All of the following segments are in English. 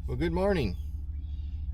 Well, good morning.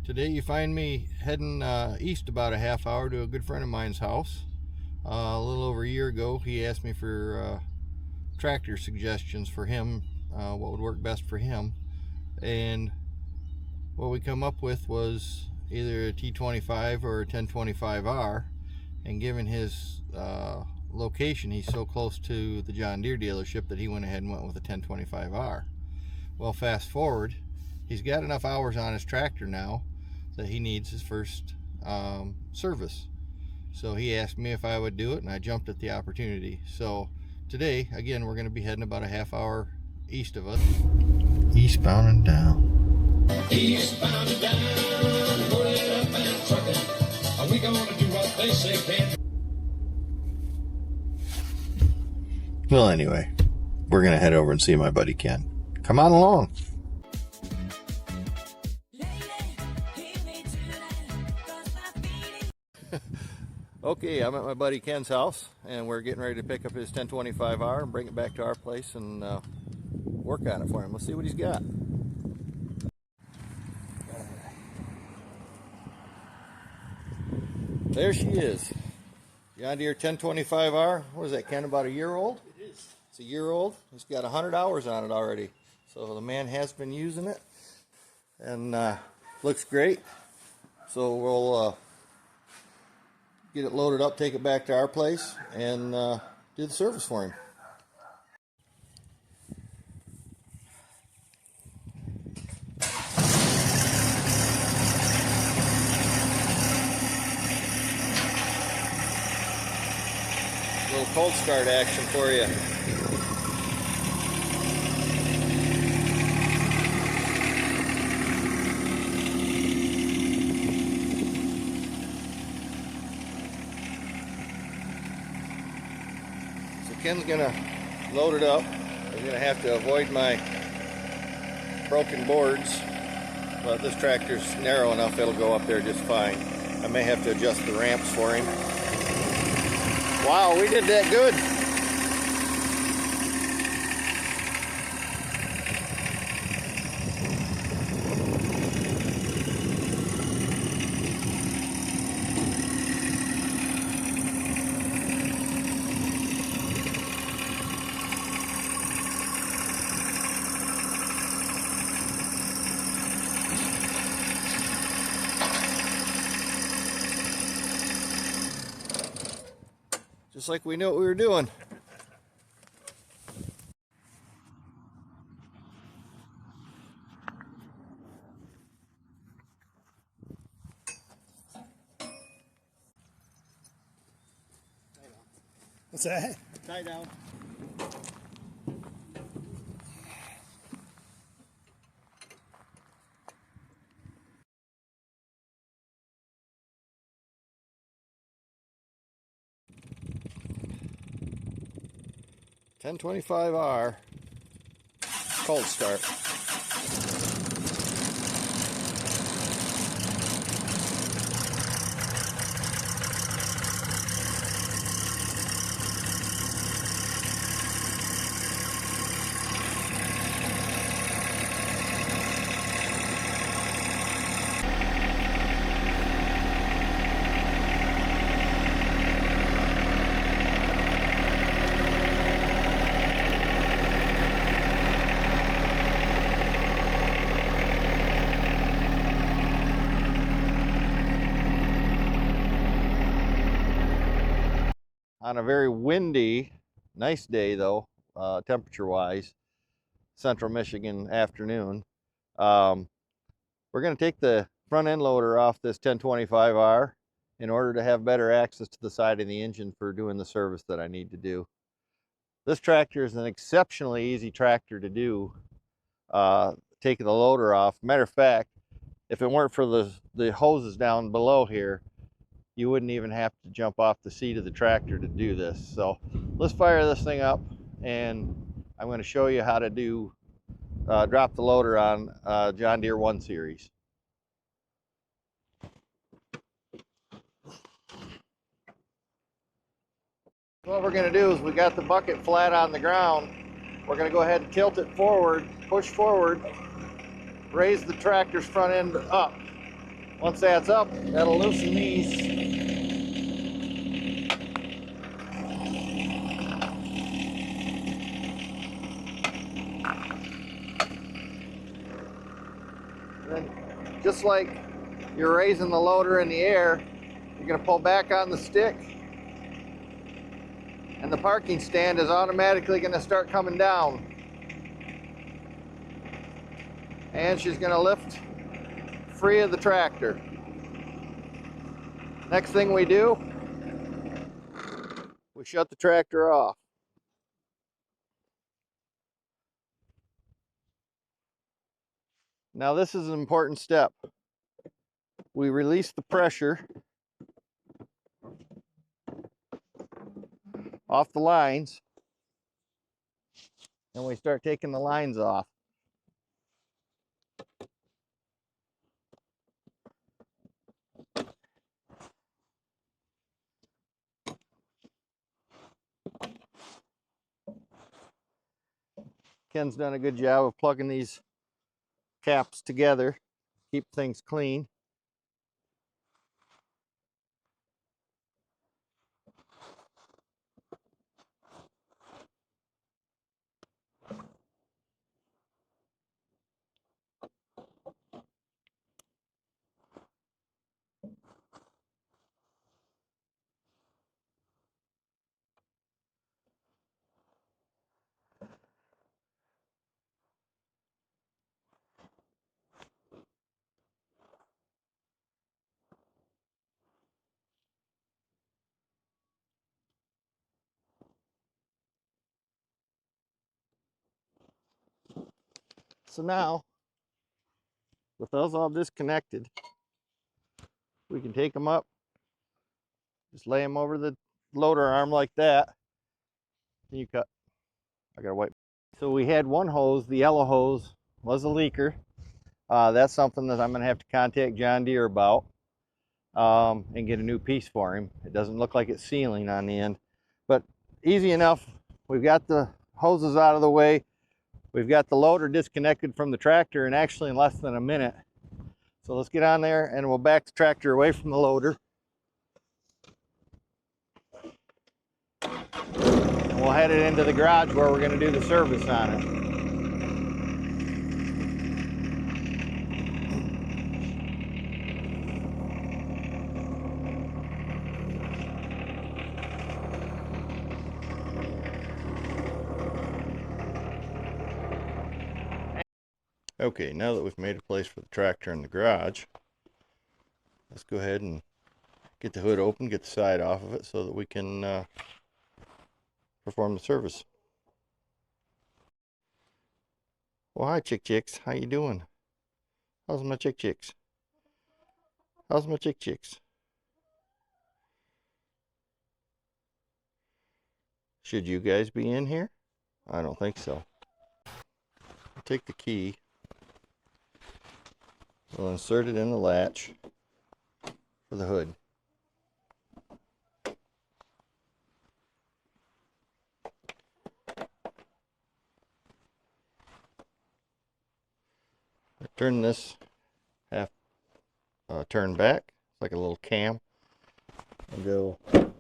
Today you find me heading east about a half hour to a good friend of mine's house. A little over a year ago, he asked me for tractor suggestions for him, what would work best for him. And what we come up with was either a T25 or a 1025R. And given his location, he's so close to the John Deere dealership that he went ahead and went with a 1025R. Well, fast forward, he's got enough hours on his tractor now that he needs his first service. So he asked me if I would do it, and I jumped at the opportunity. So today, again, we're going to be heading about a half hour east of us. Eastbound and down. Eastbound and down, put it up and truck it. Are we going to do what they say, Ben? Well, anyway, we're going to head over and see my buddy Ken. Come on along. Okay, I'm at my buddy Ken's house, and we're getting ready to pick up his 1025R and bring it back to our place and work on it for him. Let's see what he's got. There she is. John Deere 1025R. What is that, Ken, about a year old? It is. It's a year old. It's got 100 hours on it already. So the man has been using it, and looks great. So we'll get it loaded up, take it back to our place, and do the service for him. A little cold start action for you. Ken's gonna load it up. I'm gonna have to avoid my broken boards, but this tractor's narrow enough it'll go up there just fine. I may have to adjust the ramps for him. Wow, we did that good. Just like we knew what we were doing. What's that? Tie down. $1025R cold start. On a very windy, nice day though, temperature-wise, central Michigan afternoon. We're going to take the front end loader off this 1025R in order to have better access to the side of the engine for doing the service that I need to do. This tractor is an exceptionally easy tractor to do, taking the loader off. Matter of fact, if it weren't for the hoses down below here, you wouldn't even have to jump off the seat of the tractor to do this. So let's fire this thing up, and I'm going to show you how to do drop the loader on John Deere 1 Series. What we're going to do is we got the bucket flat on the ground. We're going to go ahead and tilt it forward, push forward, raise the tractor's front end up. Once that's up, that'll loosen these. Then, just like you're raising the loader in the air, you're going to pull back on the stick, and the parking stand is automatically going to start coming down. And she's going to lift free of the tractor. Next thing we do, we shut the tractor off. Now this is an important step. We release the pressure off the lines, and we start taking the lines off. Ken's done a good job of plugging these caps together, keep things clean. So now, with those all disconnected, we can take them up, just lay them over the loader arm like that. And you cut. I gotta wipe. So we had one hose, the yellow hose was a leaker. That's something that I'm gonna have to contact John Deere about and get a new piece for him. It doesn't look like it's sealing on the end, but easy enough. We've got the hoses out of the way. We've got the loader disconnected from the tractor, and actually in less than a minute. So let's get on there and we'll back the tractor away from the loader. And we'll head it into the garage where we're going to do the service on it. Okay, now that we've made a place for the tractor in the garage, let's go ahead and get the hood open, get the side off of it so that we can perform the service. Well, hi chicks, how you doing? How's my chicks? How's my chicks? Should you guys be in here? I don't think so. I'll take the key. We'll insert it in the latch for the hood. Turn this half turn back. It's like a little cam. And go in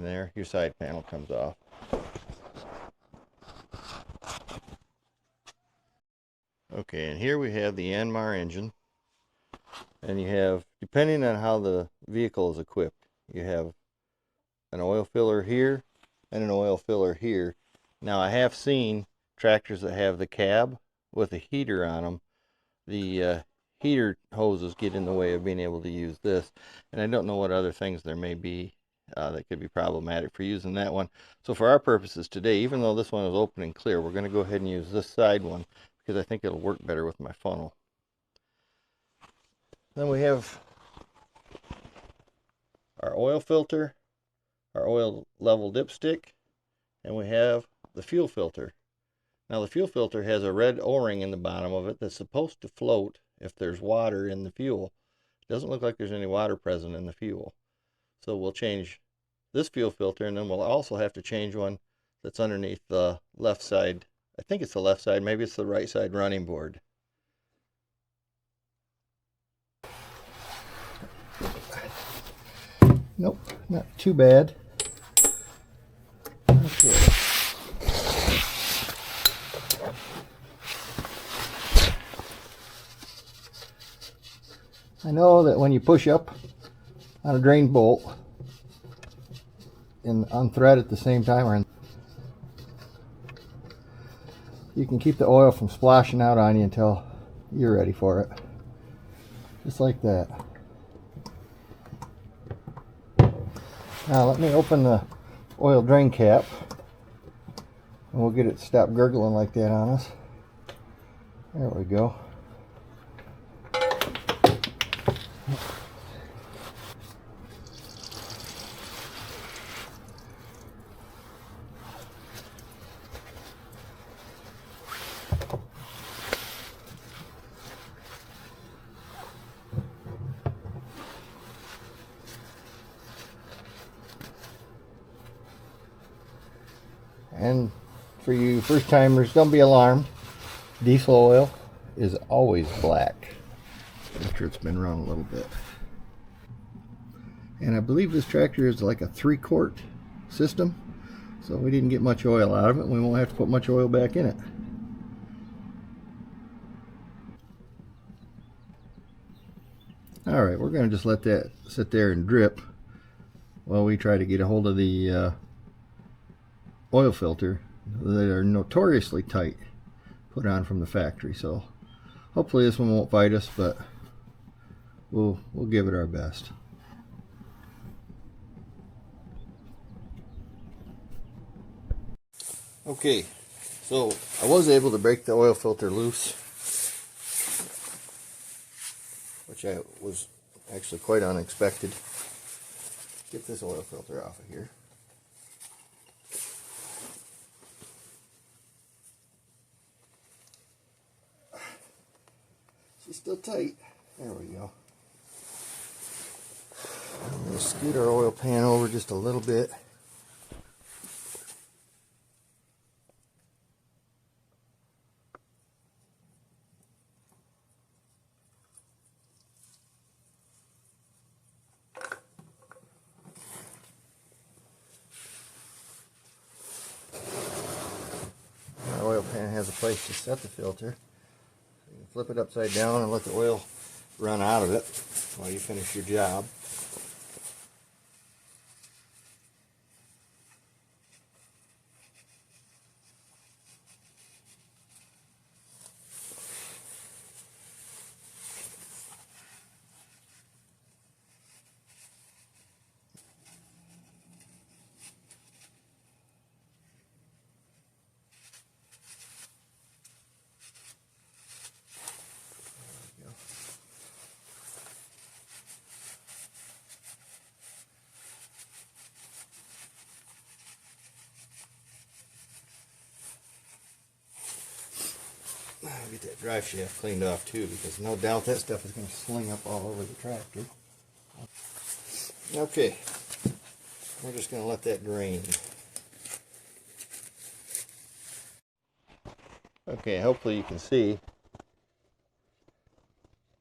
there. Your side panel comes off. Okay, and here we have the Yanmar engine. And you have, depending on how the vehicle is equipped, you have an oil filler here and an oil filler here. Now I have seen tractors that have the cab with a heater on them. The heater hoses get in the way of being able to use this, and I don't know what other things there may be that could be problematic for using that one. So for our purposes today, even though this one is open and clear, we're going to go ahead and use this side one because I think it'll work better with my funnel. Then we have our oil filter, our oil level dipstick, and we have the fuel filter. Now the fuel filter has a red O-ring in the bottom of it that's supposed to float if there's water in the fuel. It doesn't look like there's any water present in the fuel. So we'll change this fuel filter, and then we'll also have to change one that's underneath the left side I think it's the left side, maybe it's the right side running board. Nope, not too bad. Okay. I know that when you push up on a drain bolt and unthread at the same time, you can keep the oil from splashing out on you until you're ready for it. Just like that. Now let me open the oil drain cap and we'll get it to stop gurgling like that on us. There we go. And for you first timers, don't be alarmed. Diesel oil is always black after it's been run a little bit. And I believe this tractor is like a 3-quart system, so we didn't get much oil out of it. We won't have to put much oil back in it. Alright, we're going to just let that sit there and drip while we try to get a hold of the oil filter that are notoriously tight, put on from the factory. So hopefully this one won't fight us, but we'll give it our best. Okay, so I was able to break the oil filter loose, which was actually quite unexpected. Get this oil filter off of here. She's still tight. There we go. I'm going to scoot our oil pan over just a little bit. Our oil pan has a place to set the filter. You can flip it upside down and let the oil run out of it while you finish your job. I'll get that drive shaft cleaned off too, because no doubt that stuff is going to sling up all over the tractor. Okay, we're just going to let that drain. Okay, hopefully you can see.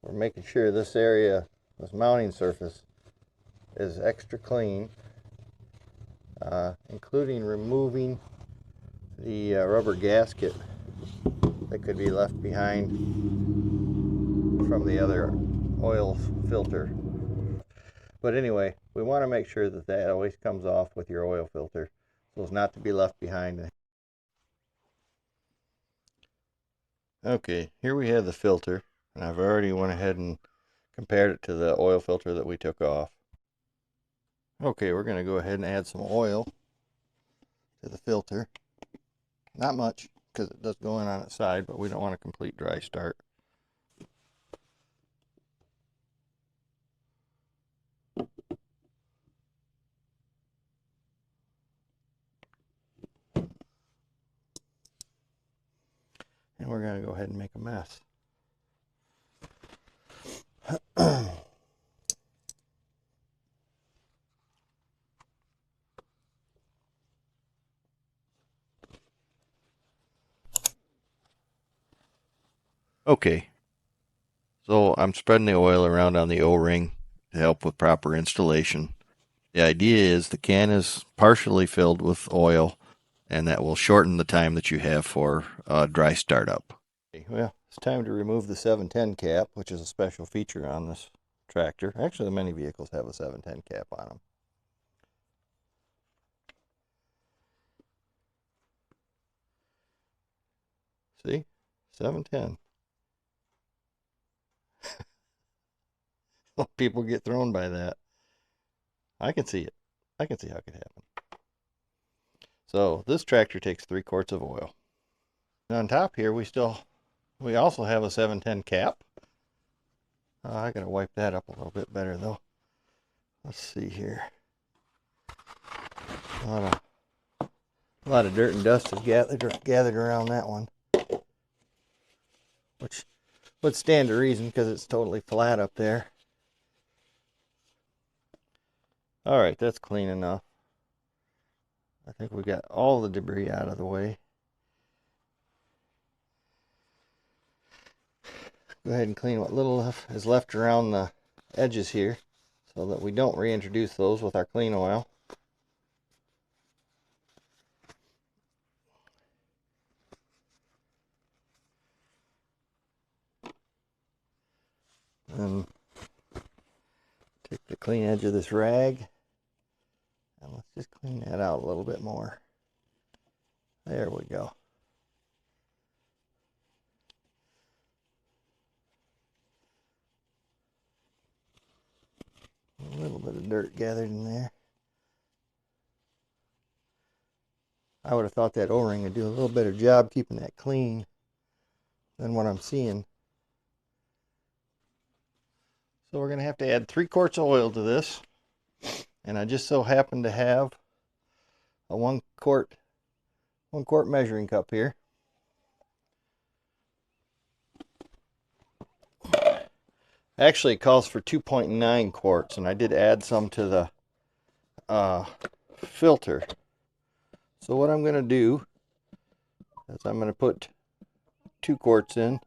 We're making sure this area, this mounting surface, is extra clean, including removing the rubber gasket that could be left behind from the other oil filter. But anyway, we want to make sure that that always comes off with your oil filter so as not to be left behind. Okay, here we have the filter, and I've already went ahead and compared it to the oil filter that we took off. Okay, we're going to go ahead and add some oil to the filter. Not much, because it does go in on its side, but we don't want a complete dry start. And we're going to go ahead and make a mess. Okay, so I'm spreading the oil around on the O-ring to help with proper installation. The idea is the can is partially filled with oil, and that will shorten the time that you have for dry startup. Okay, well, it's time to remove the 710 cap, which is a special feature on this tractor. Actually, many vehicles have a 710 cap on them. See? 710. People get thrown by that. I can see it. I can see how it could happen. So this tractor takes 3 quarts of oil. And on top here, we also have a 710 cap. I gotta wipe that up a little bit better though. Let's see here. A lot of dirt and dust is gathered around that one, which would stand to reason because it's totally flat up there. All right, that's clean enough. I think we got all the debris out of the way. Go ahead and clean what little is left around the edges here so that we don't reintroduce those with our clean oil. And take the clean edge of this rag and let's just clean that out a little bit more. There we go. A little bit of dirt gathered in there. I would have thought that O-ring would do a little better job keeping that clean than what I'm seeing. So we're going to have to add 3 quarts of oil to this. And I just so happen to have a 1 quart measuring cup here. Actually, it calls for 2.9 quarts, and I did add some to the filter. So what I'm going to do is I'm going to put 2 quarts in,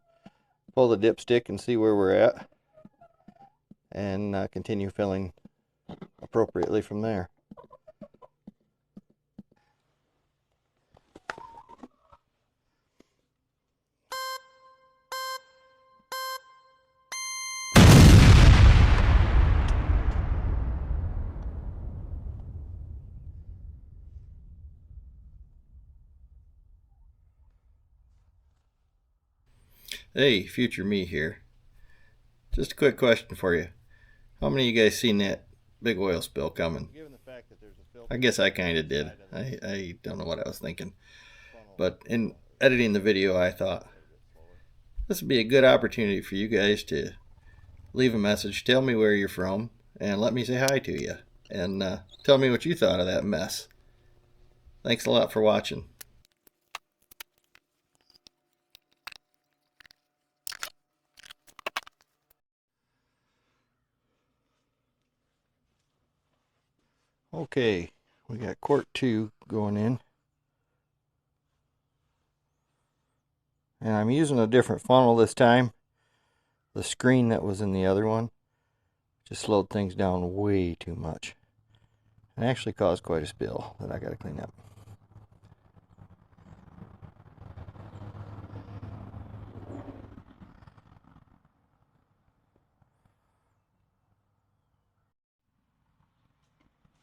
pull the dipstick and see where we're at, and continue filling appropriately from there. Hey, future me here. Just a quick question for you. How many of you guys seen that big oil spill coming? I guess I kind of did. I don't know what I was thinking. But in editing the video, I thought this would be a good opportunity for you guys to leave a message, tell me where you're from, and let me say hi to you. And tell me what you thought of that mess. Thanks a lot for watching. Okay, we got quart 2 going in. And I'm using a different funnel this time. The screen that was in the other one just slowed things down way too much. And actually caused quite a spill that I got to clean up.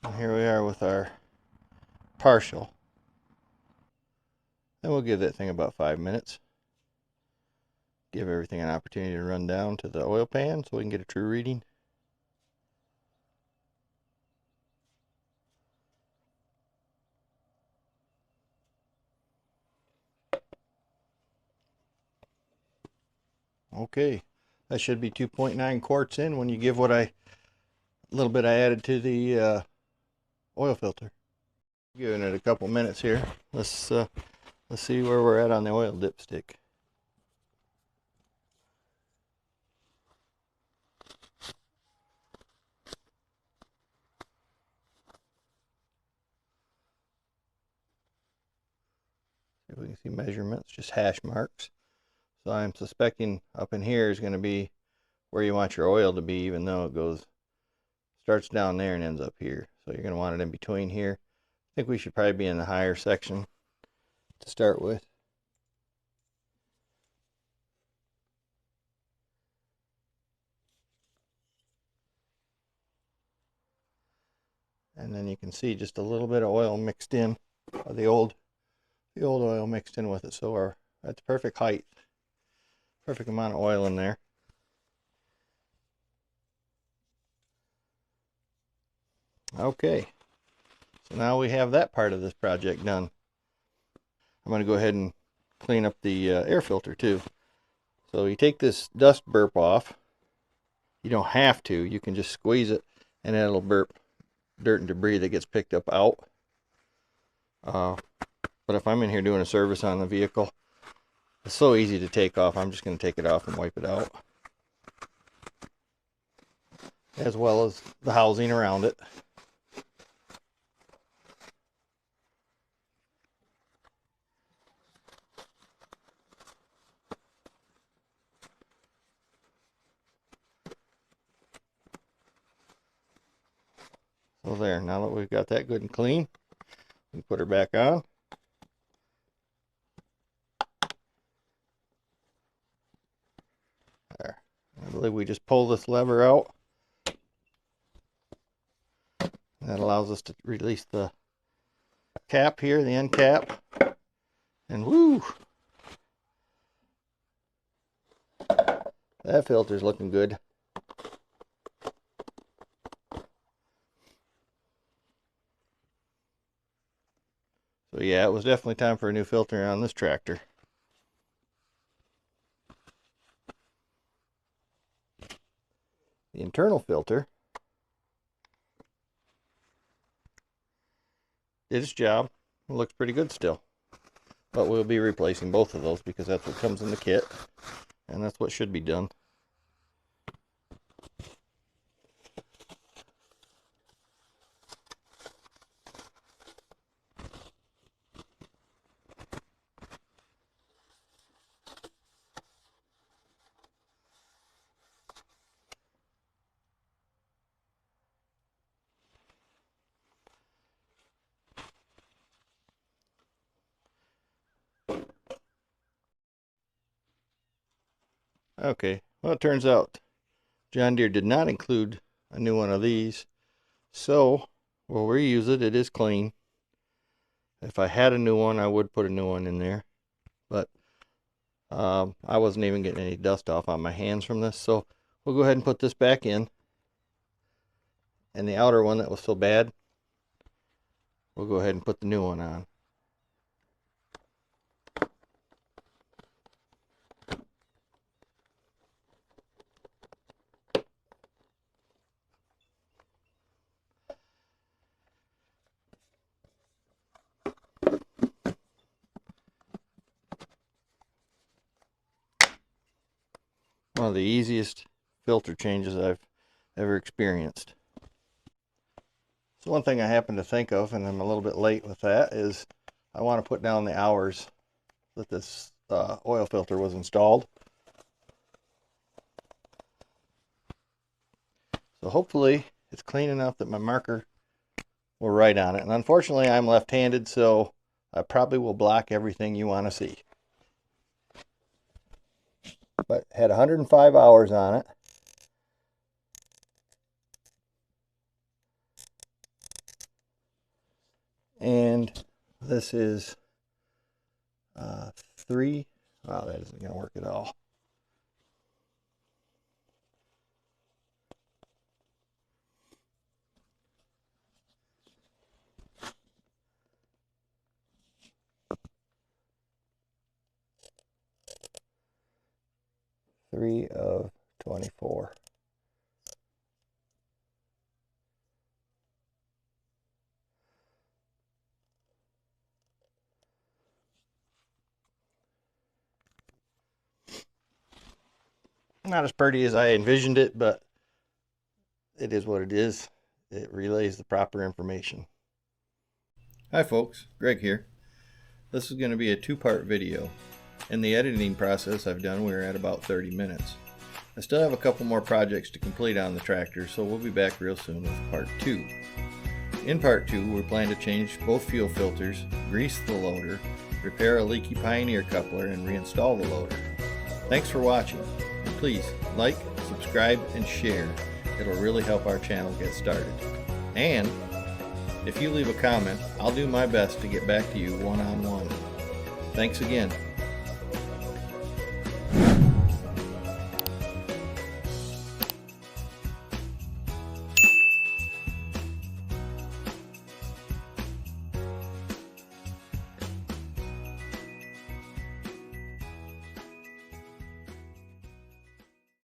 And here we are with our partial. And we'll give that thing about 5 minutes. Give everything an opportunity to run down to the oil pan so we can get a true reading. Okay, that should be 2.9 quarts in when you give what a little bit I added to the oil filter. Giving it a couple minutes here. Let's see where we're at on the oil dipstick. See if we can see measurements, just hash marks. So I'm suspecting up in here is going to be where you want your oil to be, even though it starts down there and ends up here. So you're going to want it in between here. I think we should probably be in the higher section to start with. And then you can see just a little bit of oil mixed in, the old oil mixed in with it. So that's perfect height, perfect amount of oil in there. Okay, so now we have that part of this project done. I'm going to go ahead and clean up the air filter too. So you take this dust burp off. You don't have to. You can just squeeze it and it'll burp dirt and debris that gets picked up out. But if I'm in here doing a service on the vehicle, it's so easy to take off. I'm just going to take it off and wipe it out, as well as the housing around it. So there, now that we've got that good and clean, we put her back on. There. I believe we just pull this lever out. That allows us to release the cap here, the end cap. And woo! That filter's looking good. So yeah, it was definitely time for a new filter on this tractor. The internal filter did its job. It looks pretty good still. But we'll be replacing both of those because that's what comes in the kit. And that's what should be done. Okay, well, it turns out John Deere did not include a new one of these, so we'll reuse it. It is clean. If I had a new one, I would put a new one in there, but I wasn't even getting any dust off on my hands from this, so we'll go ahead and put this back in. And the outer one that was so bad, we'll go ahead and put the new one on. One of the easiest filter changes I've ever experienced. So one thing I happen to think of, and I'm a little bit late with that, is I want to put down the hours that this oil filter was installed. So hopefully it's clean enough that my marker will write on it. And unfortunately I'm left-handed, so I probably will block everything you want to see. But had 105 hours on it. And this is 3. Wow, that isn't going to work at all. Three of 24. Not as pretty as I envisioned it, but it is what it is. It relays the proper information. Hi folks, Greg here. This is going to be a two-part video. In the editing process I've done, we're at about 30 minutes. I still have a couple more projects to complete on the tractor, so we'll be back real soon with part 2. In part 2, we plan to change both fuel filters, grease the loader, repair a leaky Pioneer coupler, and reinstall the loader. Thanks for watching. Please like, subscribe, and share. It'll really help our channel get started. And if you leave a comment, I'll do my best to get back to you one-on-one. Thanks again.